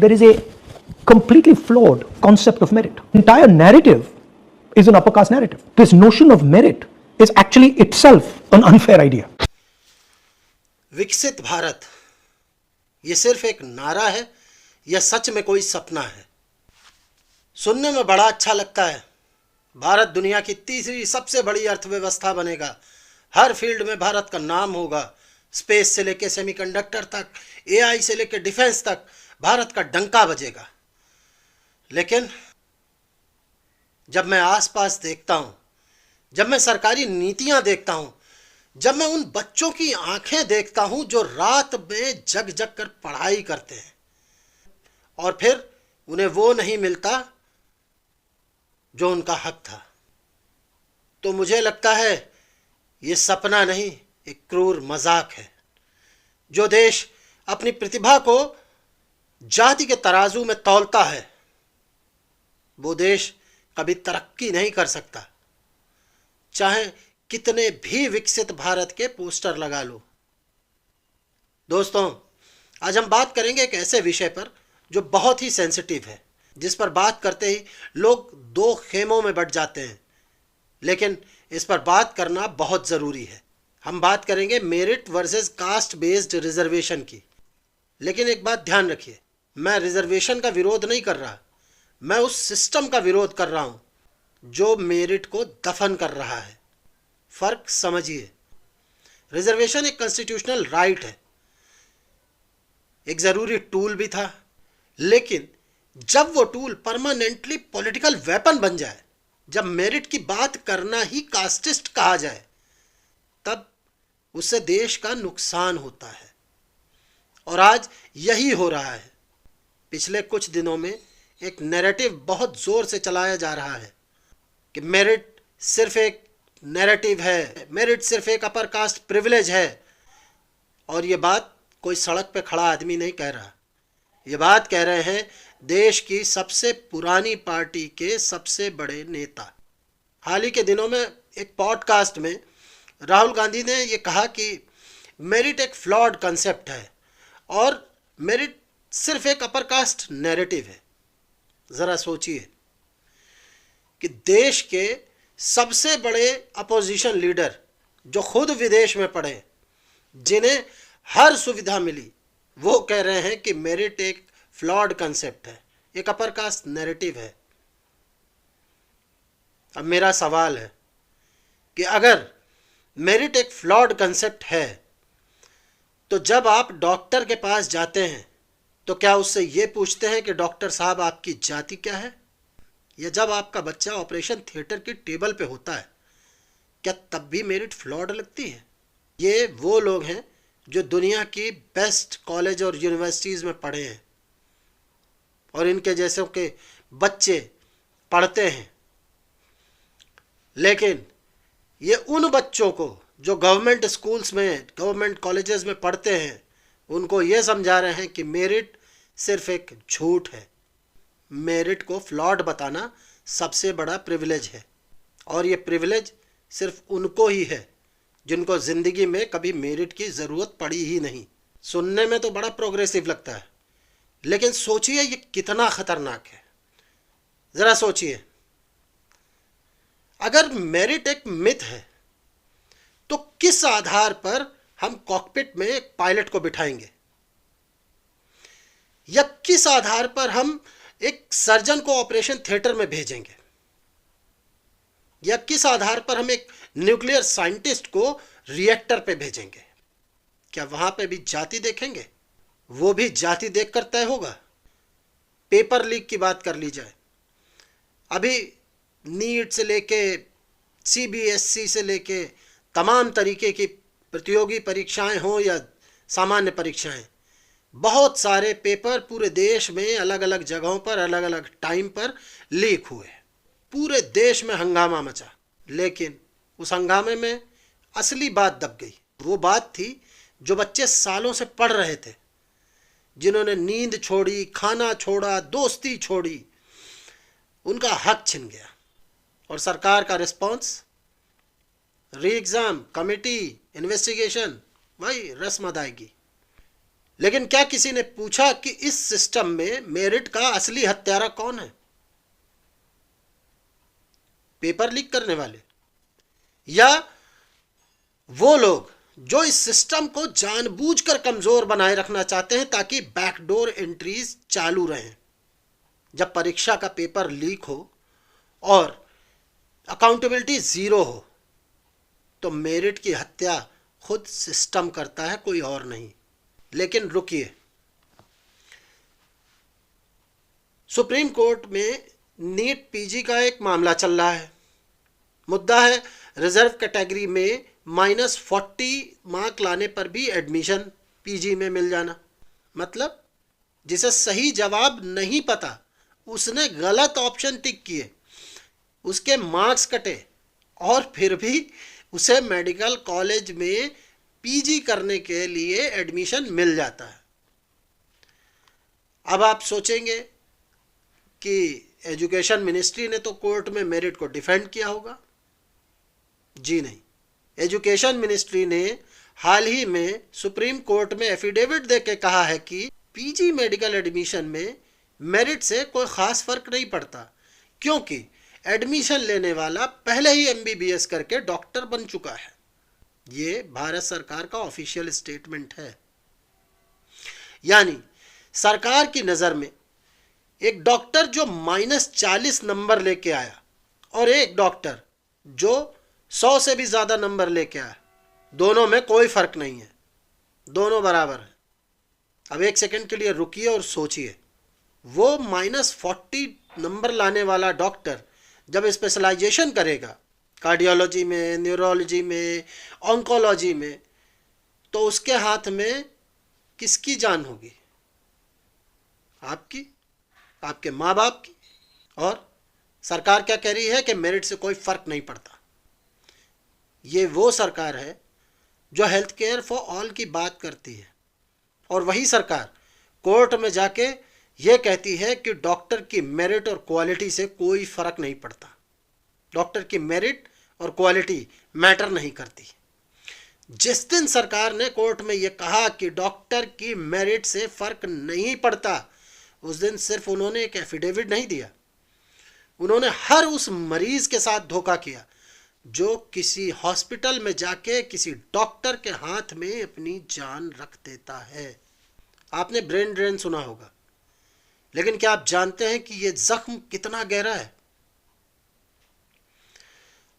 there is a completely flawed concept of merit. Entire narrative is an upper caste narrative. This notion of merit is actually itself an unfair idea. विकसित भारत ये सिर्फ एक नारा है या सच में कोई सपना है? सुनने में बड़ा अच्छा लगता है। भारत दुनिया की तीसरी सबसे बड़ी अर्थव्यवस्था बनेगा, हर फील्ड में भारत का नाम होगा, स्पेस से लेकर सेमीकंडक्टर तक, एआई से लेकर डिफेंस तक भारत का डंका बजेगा। लेकिन जब मैं आसपास देखता हूँ, जब मैं सरकारी नीतियाँ देखता हूँ, जब मैं उन बच्चों की आंखें देखता हूँ जो रात में जग जग कर पढ़ाई करते हैं और फिर उन्हें वो नहीं मिलता जो उनका हक था, तो मुझे लगता है ये सपना नहीं, एक क्रूर मजाक है। जो देश अपनी प्रतिभा को जाति के तराजू में तौलता है, वो देश कभी तरक्की नहीं कर सकता, चाहे कितने भी विकसित भारत के पोस्टर लगा लो। दोस्तों, आज हम बात करेंगे एक ऐसे विषय पर जो बहुत ही सेंसिटिव है, जिस पर बात करते ही लोग दो खेमों में बंट जाते हैं, लेकिन इस पर बात करना बहुत ज़रूरी है। हम बात करेंगे merit versus caste based reservation की। लेकिन एक बात ध्यान रखिए, मैं रिजर्वेशन का विरोध नहीं कर रहा, मैं उस सिस्टम का विरोध कर रहा हूँ जो मेरिट को दफन कर रहा है। फ़र्क समझिए। रिजर्वेशन एक कॉन्स्टिट्यूशनल राइट है, एक ज़रूरी टूल भी था, लेकिन जब वो टूल परमानेंटली पॉलिटिकल वेपन बन जाए, जब मेरिट की बात करना ही कास्टिस्ट कहा जाए, तब उससे देश का नुकसान होता है। और आज यही हो रहा है। पिछले कुछ दिनों में एक नैरेटिव बहुत ज़ोर से चलाया जा रहा है कि मेरिट सिर्फ एक नैरेटिव है, मेरिट सिर्फ एक अपर कास्ट प्रिविलेज है। और ये बात कोई सड़क पे खड़ा आदमी नहीं कह रहा, ये बात कह रहे हैं देश की सबसे पुरानी पार्टी के सबसे बड़े नेता। हाल ही के दिनों में एक पॉडकास्ट में राहुल गांधी ने ये कहा कि मेरिट एक फ्लॉड कंसेप्ट है और मेरिट सिर्फ एक अपर कास्ट नैरेटिव है। ज़रा सोचिए कि देश के सबसे बड़े अपोजिशन लीडर जो खुद विदेश में पढ़े, जिन्हें हर सुविधा मिली, वो कह रहे हैं कि मेरिट एक फ्लॉड कंसेप्ट है, एक अपर कास्ट नैरेटिव है। अब मेरा सवाल है कि अगर मेरिट एक फ्लॉड कंसेप्ट है, तो जब आप डॉक्टर के पास जाते हैं तो क्या उससे ये पूछते हैं कि डॉक्टर साहब आपकी जाति क्या है? या जब आपका बच्चा ऑपरेशन थिएटर की टेबल पे होता है, क्या तब भी मेरिट फ्लॉड लगती है? ये वो लोग हैं जो दुनिया की बेस्ट कॉलेज और यूनिवर्सिटीज़ में पढ़े हैं और इनके जैसों के बच्चे पढ़ते हैं। लेकिन ये उन बच्चों को जो गवर्नमेंट स्कूल्स में, गवर्नमेंट कॉलेजेस में पढ़ते हैं, उनको ये समझा रहे हैं कि मेरिट सिर्फ एक झूठ है। मेरिट को फ्लॉड बताना सबसे बड़ा प्रिविलेज है और ये प्रिविलेज सिर्फ उनको ही है जिनको ज़िंदगी में कभी मेरिट की ज़रूरत पड़ी ही नहीं। सुनने में तो बड़ा प्रोग्रेसिव लगता है, लेकिन सोचिए ये कितना ख़तरनाक है। ज़रा सोचिए, अगर मेरिट एक मिथ है तो किस आधार पर हम कॉकपिट में एक पायलट को बिठाएंगे, या किस आधार पर हम एक सर्जन को ऑपरेशन थिएटर में भेजेंगे, या किस आधार पर हम एक न्यूक्लियर साइंटिस्ट को रिएक्टर पे भेजेंगे? क्या वहां पे भी जाति देखेंगे? वो भी जाति देखकर तय होगा। पेपर लीक की बात कर ली जाए, अभी नीट से लेके सीबीएसई से लेके तमाम तरीके की प्रतियोगी परीक्षाएं हों या सामान्य परीक्षाएं, बहुत सारे पेपर पूरे देश में अलग अलग जगहों पर अलग अलग टाइम पर लीक हुए। पूरे देश में हंगामा मचा, लेकिन उस हंगामे में असली बात दब गई। वो बात थी जो बच्चे सालों से पढ़ रहे थे, जिन्होंने नींद छोड़ी, खाना छोड़ा, दोस्ती छोड़ी, उनका हक छिन गया। और सरकार का रिस्पॉन्स, री एग्ज़ाम, कमेटी, इन्वेस्टिगेशन, वही रस्म अदायगी। लेकिन क्या किसी ने पूछा कि इस सिस्टम में मेरिट का असली हत्यारा कौन है? पेपर लीक करने वाले या वो लोग जो इस सिस्टम को जानबूझकर कमजोर बनाए रखना चाहते हैं ताकि बैकडोर एंट्रीज चालू रहें? जब परीक्षा का पेपर लीक हो और अकाउंटेबिलिटी जीरो हो तो मेरिट की हत्या खुद सिस्टम करता है, कोई और नहीं। लेकिन रुकिए, सुप्रीम कोर्ट में नीट पीजी का एक मामला चल रहा है। मुद्दा है रिजर्व कैटेगरी में -40 मार्क लाने पर भी एडमिशन पीजी में मिल जाना। मतलब जिसे सही जवाब नहीं पता, उसने गलत ऑप्शन टिक किए, उसके मार्क्स कटे और फिर भी उसे मेडिकल कॉलेज में पीजी करने के लिए एडमिशन मिल जाता है। अब आप सोचेंगे कि एजुकेशन मिनिस्ट्री ने तो कोर्ट में मेरिट को डिफेंड किया होगा। जी नहीं, एजुकेशन मिनिस्ट्री ने हाल ही में सुप्रीम कोर्ट में एफिडेविट देके कहा है कि पीजी मेडिकल एडमिशन में मेरिट से कोई खास फर्क नहीं पड़ता, क्योंकि एडमिशन लेने वाला पहले ही एमबीबीएस करके डॉक्टर बन चुका है। ये भारत सरकार का ऑफिशियल स्टेटमेंट है। यानी सरकार की नज़र में एक डॉक्टर जो -40 नंबर लेके आया और एक डॉक्टर जो 100 से भी ज़्यादा नंबर लेके आया, दोनों में कोई फर्क नहीं है, दोनों बराबर है। अब एक सेकंड के लिए रुकिए और सोचिए, वो -40 नंबर लाने वाला डॉक्टर जब स्पेशलाइजेशन करेगा कार्डियोलॉजी में, न्यूरोलॉजी में, ऑन्कोलॉजी में, तो उसके हाथ में किसकी जान होगी? आपकी, आपके माँ बाप की। और सरकार क्या कह रही है कि मेरिट से कोई फर्क नहीं पड़ता। ये वो सरकार है जो हेल्थ केयर फॉर ऑल की बात करती है, और वही सरकार कोर्ट में जाके ये कहती है कि डॉक्टर की मेरिट और क्वालिटी से कोई फर्क नहीं पड़ता, डॉक्टर की मेरिट और क्वालिटी मैटर नहीं करती। जिस दिन सरकार ने कोर्ट में ये कहा कि डॉक्टर की मेरिट से फर्क नहीं पड़ता, उस दिन सिर्फ उन्होंने एक एफिडेविट नहीं दिया, उन्होंने हर उस मरीज के साथ धोखा किया जो किसी हॉस्पिटल में जाके किसी डॉक्टर के हाथ में अपनी जान रख देता है। आपने ब्रेन ड्रेन सुना होगा, लेकिन क्या आप जानते हैं कि यह जख्म कितना गहरा है?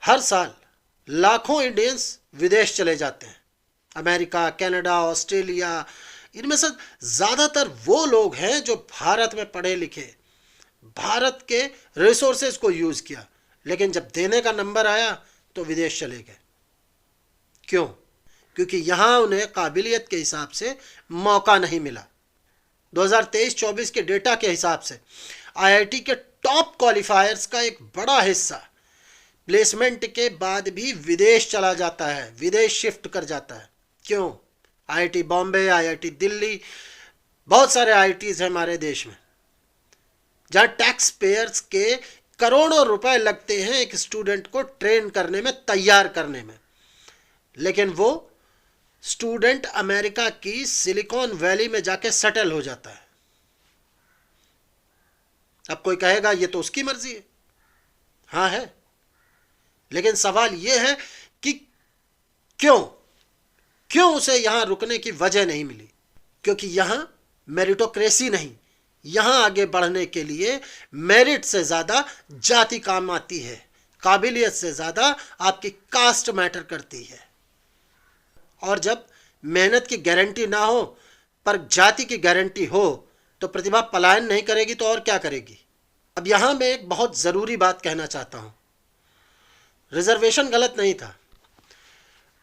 हर साल लाखों इंडियंस विदेश चले जाते हैं, अमेरिका, कनाडा, ऑस्ट्रेलिया। इनमें से ज़्यादातर वो लोग हैं जो भारत में पढ़े लिखे, भारत के रिसोर्सेज को यूज़ किया, लेकिन जब देने का नंबर आया तो विदेश चले गए। क्यों? क्योंकि यहाँ उन्हें काबिलियत के हिसाब से मौका नहीं मिला। 2023-24 के डेटा के हिसाब से आईआईटी के टॉप क्वालिफायर्स का एक बड़ा हिस्सा प्लेसमेंट के बाद भी विदेश चला जाता है, विदेश शिफ्ट कर जाता है। क्यों? आईआईटी बॉम्बे, आईआईटी दिल्ली, बहुत सारे आईआईटीज हैं हमारे देश में, जहाँ टैक्स पेयर्स के करोड़ों रुपए लगते हैं एक स्टूडेंट को ट्रेन करने में, तैयार करने में, लेकिन वो स्टूडेंट अमेरिका की सिलिकॉन वैली में जाके सेटल हो जाता है। अब कोई कहेगा ये तो उसकी मर्जी है। हाँ है, लेकिन सवाल यह है कि क्यों उसे यहां रुकने की वजह नहीं मिली? क्योंकि यहां मेरिटोक्रेसी नहीं, यहां आगे बढ़ने के लिए मेरिट से ज्यादा जाति काम आती है, काबिलियत से ज्यादा आपकी कास्ट मैटर करती है। और जब मेहनत की गारंटी ना हो पर जाति की गारंटी हो तो प्रतिभा पलायन नहीं करेगी तो और क्या करेगी? अब यहां मैं एक बहुत जरूरी बात कहना चाहता हूं। रिजर्वेशन गलत नहीं था,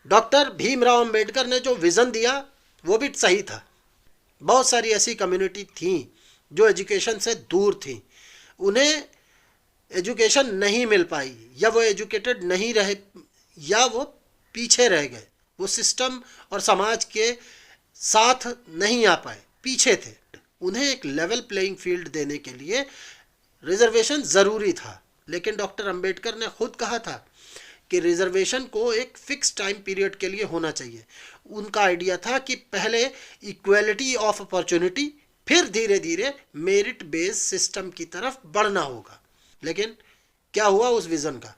डॉक्टर भीमराव अंबेडकर ने जो विजन दिया वो भी सही था। बहुत सारी ऐसी कम्युनिटी थी जो एजुकेशन से दूर थी, उन्हें एजुकेशन नहीं मिल पाई, या वो एजुकेटेड नहीं रहे, या वो पीछे रह गए, वो सिस्टम और समाज के साथ नहीं आ पाए, पीछे थे। उन्हें एक लेवल प्लेइंग फील्ड देने के लिए रिजर्वेशन ज़रूरी था। लेकिन डॉक्टर अंबेडकर ने खुद कहा था कि रिजर्वेशन को एक फिक्स टाइम पीरियड के लिए होना चाहिए। उनका आइडिया था कि पहले इक्वेलिटी ऑफ अपॉर्चुनिटी, फिर धीरे धीरे मेरिट बेस्ड सिस्टम की तरफ बढ़ना होगा। लेकिन क्या हुआ उस विजन का?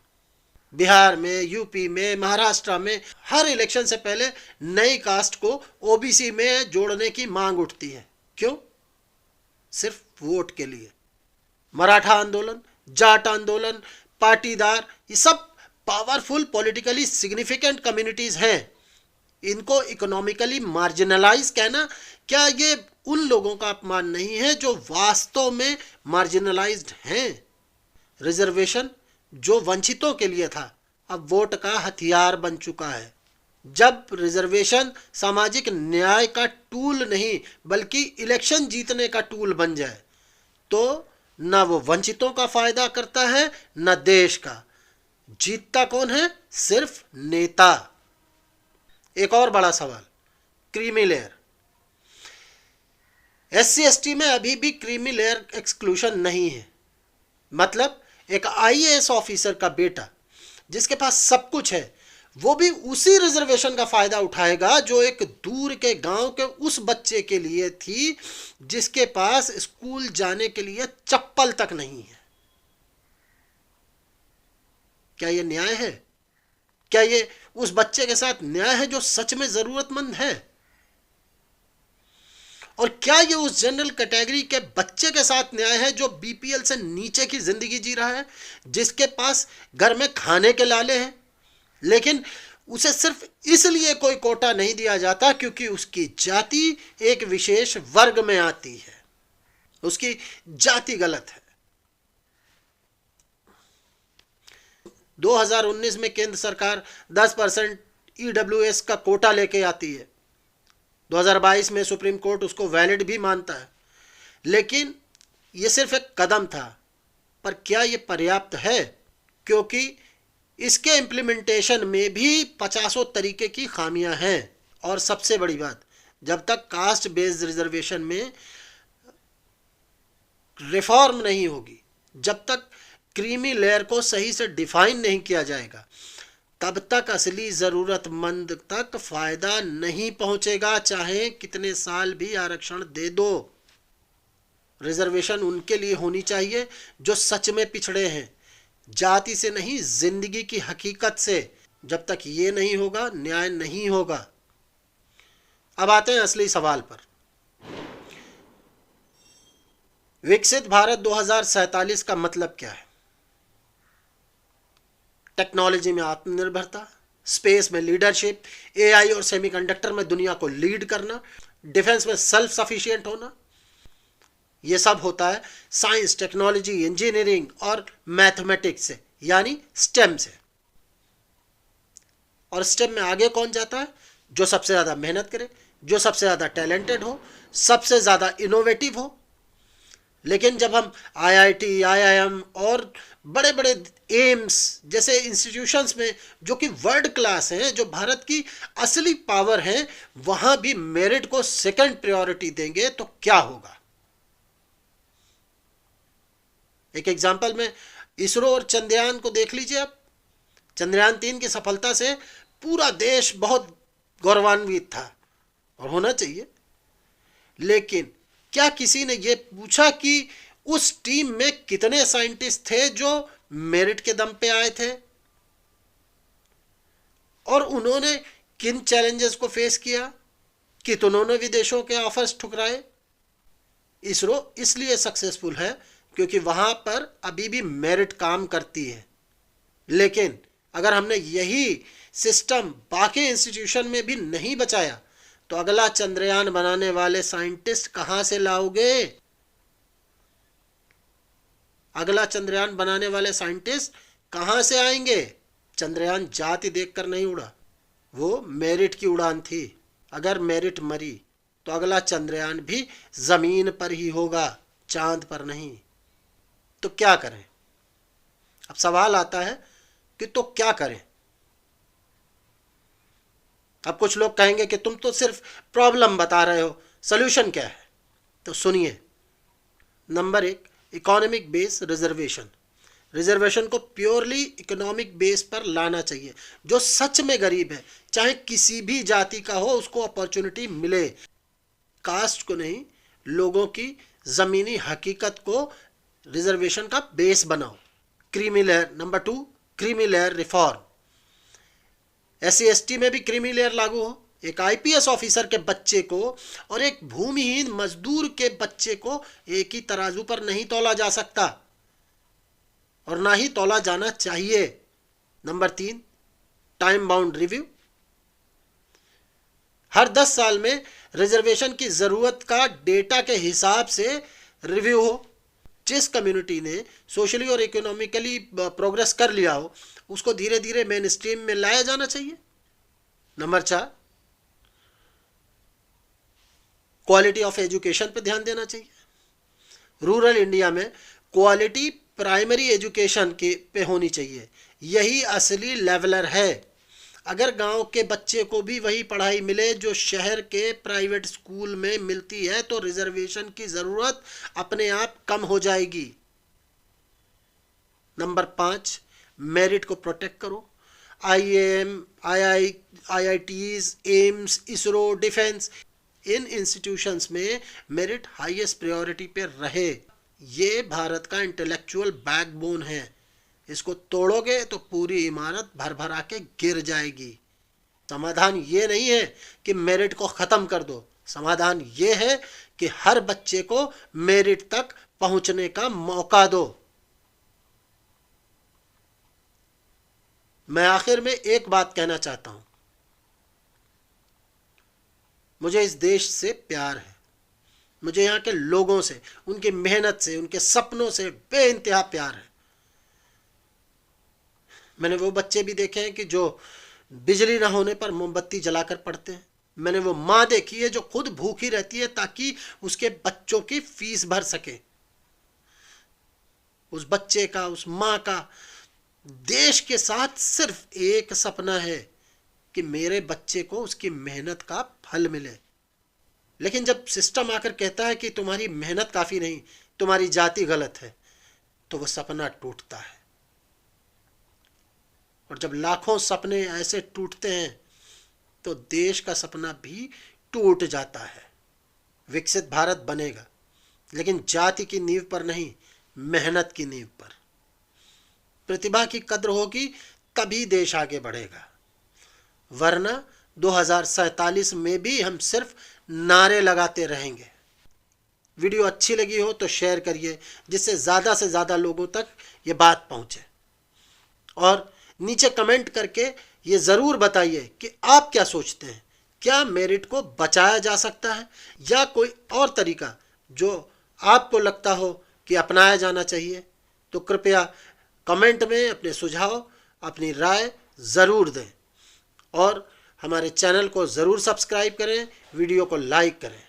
बिहार में, यूपी में, महाराष्ट्र में हर इलेक्शन से पहले नई कास्ट को ओबीसी में जोड़ने की मांग उठती है। क्यों? सिर्फ वोट के लिए। मराठा आंदोलन, जाट आंदोलन, पाटीदार, ये सब पावरफुल पॉलिटिकली सिग्निफिकेंट कम्युनिटीज हैं। इनको इकोनॉमिकली मार्जिनलाइज कहना, क्या ये उन लोगों का अपमान नहीं है जो वास्तव में मार्जिनलाइज्ड हैं? रिजर्वेशन जो वंचितों के लिए था, अब वोट का हथियार बन चुका है। जब रिजर्वेशन सामाजिक न्याय का टूल नहीं बल्कि इलेक्शन जीतने का टूल बन जाए, तो न वो वंचितों का फायदा करता है न देश का। जीतता कौन है? सिर्फ नेता। एक और बड़ा सवाल, क्रीमी लेयर। एससी एसटी में अभी भी क्रीमी लेयर एक्सक्लूशन नहीं है। मतलब एक आईएएस ऑफिसर का बेटा जिसके पास सब कुछ है, वो भी उसी रिजर्वेशन का फायदा उठाएगा जो एक दूर के गांव के उस बच्चे के लिए थी जिसके पास स्कूल जाने के लिए चप्पल तक नहीं है। क्या ये न्याय है? क्या ये उस बच्चे के साथ न्याय है जो सच में जरूरतमंद है? और क्या ये उस जनरल कैटेगरी के बच्चे के साथ न्याय है जो बीपीएल से नीचे की जिंदगी जी रहा है, जिसके पास घर में खाने के लाले हैं, लेकिन उसे सिर्फ इसलिए कोई कोटा नहीं दिया जाता क्योंकि उसकी जाति एक विशेष वर्ग में आती है, उसकी जाति गलत है। 2019 में केंद्र सरकार 10% ईडब्ल्यूएस का कोटा लेके आती है। 2022 में सुप्रीम कोर्ट उसको वैलिड भी मानता है। लेकिन ये सिर्फ एक कदम था, पर क्या ये पर्याप्त है? क्योंकि इसके इम्प्लीमेंटेशन में भी 50 तरीके की खामियां हैं। और सबसे बड़ी बात, जब तक कास्ट बेस्ड रिजर्वेशन में रिफॉर्म नहीं होगी, जब तक क्रीमी लेयर को सही से डिफाइन नहीं किया जाएगा, तब तक असली जरूरतमंद तक फायदा नहीं पहुंचेगा, चाहे कितने साल भी आरक्षण दे दो। रिजर्वेशन उनके लिए होनी चाहिए जो सच में पिछड़े हैं, जाति से नहीं, जिंदगी की हकीकत से। जब तक ये नहीं होगा, न्याय नहीं होगा। अब आते हैं असली सवाल पर। विकसित भारत 2047 का मतलब क्या है? टेक्नोलॉजी में आत्मनिर्भरता, स्पेस में लीडरशिप, एआई और सेमीकंडक्टर में दुनिया को लीड करना, डिफेंस में सेल्फ सफिशिएंट होना। यह सब होता है साइंस, टेक्नोलॉजी, इंजीनियरिंग और मैथमेटिक्स से, यानी स्टेम से। और स्टेम में आगे कौन जाता है? जो सबसे ज्यादा मेहनत करे, जो सबसे ज्यादा टैलेंटेड हो, सबसे ज्यादा इनोवेटिव हो। लेकिन जब हम आईआईटी, आईआईएम और बड़े बड़े एम्स जैसे इंस्टीट्यूशंस में जो कि वर्ल्ड क्लास हैं, जो भारत की असली पावर हैं, वहां भी मेरिट को सेकंड प्रायोरिटी देंगे तो क्या होगा? एक एग्जांपल में इसरो और चंद्रयान को देख लीजिए आप। चंद्रयान 3 की सफलता से पूरा देश बहुत गौरवान्वित था और होना चाहिए। लेकिन क्या किसी ने यह पूछा कि उस टीम में कितने साइंटिस्ट थे जो मेरिट के दम पे आए थे और उन्होंने किन चैलेंजेस को फेस किया? कितनों ने विदेशों के ऑफर्स ठुकराए? इसरो इसलिए सक्सेसफुल है क्योंकि वहां पर अभी भी मेरिट काम करती है। लेकिन अगर हमने यही सिस्टम बाकी इंस्टीट्यूशन में भी नहीं बचाया तो अगला चंद्रयान बनाने वाले साइंटिस्ट कहां से लाओगे? अगला चंद्रयान बनाने वाले साइंटिस्ट कहां से आएंगे? चंद्रयान जाति देखकर नहीं उड़ा, वो मेरिट की उड़ान थी। अगर मेरिट मरी तो अगला चंद्रयान भी जमीन पर ही होगा, चांद पर नहीं। तो क्या करें? अब सवाल आता है कि तो क्या करें? अब कुछ लोग कहेंगे कि तुम तो सिर्फ प्रॉब्लम बता रहे हो, सॉल्यूशन क्या है? तो सुनिए। Number 1, economic base reservation, reservation को प्योरली इकोनॉमिक बेस पर लाना चाहिए। जो सच में गरीब है, चाहे किसी भी जाति का हो, उसको अपॉर्चुनिटी मिले। कास्ट को नहीं, लोगों की जमीनी हकीकत को रिजर्वेशन का बेस बनाओ। Creamy layer number 2, creamy layer reform. SC/ST में भी क्रीमी लेयर लागू हो। एक IPS ऑफिसर के बच्चे को और एक भूमिहीन मजदूर के बच्चे को एक ही तराजू पर नहीं तौला जा सकता और ना ही तौला जाना चाहिए। Number 3, time bound review. हर 10 साल में रिजर्वेशन की जरूरत का डेटा के हिसाब से रिव्यू हो। जिस कम्युनिटी ने सोशली और इकोनॉमिकली प्रोग्रेस कर लिया हो, उसको धीरे धीरे मेन स्ट्रीम में लाया जाना चाहिए। नंबर 4, क्वालिटी ऑफ एजुकेशन पे ध्यान देना चाहिए। रूरल इंडिया में क्वालिटी प्राइमरी एजुकेशन के पे होनी चाहिए। यही असली लेवलर है। अगर गांव के बच्चे को भी वही पढ़ाई मिले जो शहर के प्राइवेट स्कूल में मिलती है, तो रिजर्वेशन की जरूरत अपने आप कम हो जाएगी। नंबर 5, मेरिट को प्रोटेक्ट करो। IIM, IITs, AIIMS, ISRO, defence, इन इंस्टीट्यूशंस में मेरिट हाईएस्ट प्रायोरिटी पे रहे। ये भारत का इंटेलेक्चुअल बैकबोन है। इसको तोड़ोगे तो पूरी इमारत भर भर आके गिर जाएगी। समाधान ये नहीं है कि मेरिट को खत्म कर दो। समाधान ये है कि हर बच्चे को मेरिट तक पहुंचने का मौका दो। मैं आखिर में एक बात कहना चाहता हूं। मुझे इस देश से प्यार है। मुझे यहाँ के लोगों से, उनकी मेहनत से, उनके सपनों से बेइंतहा प्यार है। मैंने वो बच्चे भी देखे हैं कि जो बिजली ना होने पर मोमबत्ती जलाकर पढ़ते हैं। मैंने वो माँ देखी है जो खुद भूखी रहती है ताकि उसके बच्चों की फीस भर सके। उस बच्चे का, उस माँ का देश के साथ सिर्फ एक सपना है कि मेरे बच्चे को उसकी मेहनत का फल मिले। लेकिन जब सिस्टम आकर कहता है कि तुम्हारी मेहनत काफ़ी नहीं, तुम्हारी जाति गलत है, तो वह सपना टूटता है। और जब लाखों सपने ऐसे टूटते हैं तो देश का सपना भी टूट जाता है। विकसित भारत बनेगा, लेकिन जाति की नींव पर नहीं, मेहनत की नींव पर। प्रतिभा की कद्र होगी तभी देश आगे बढ़ेगा, वरना 2047 में भी हम सिर्फ नारे लगाते रहेंगे। वीडियो अच्छी लगी हो तो शेयर करिए, जिससे ज़्यादा से ज़्यादा लोगों तक ये बात पहुँचे। और नीचे कमेंट करके ये ज़रूर बताइए कि आप क्या सोचते हैं। क्या मेरिट को बचाया जा सकता है या कोई और तरीका जो आपको लगता हो कि अपनाया जाना चाहिए? तो कृपया कमेंट में अपने सुझाव, अपनी राय ज़रूर दें और हमारे चैनल को ज़रूर सब्सक्राइब करें, वीडियो को लाइक करें।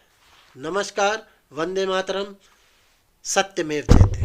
नमस्कार, वंदे मातरम, सत्यमेव जयते।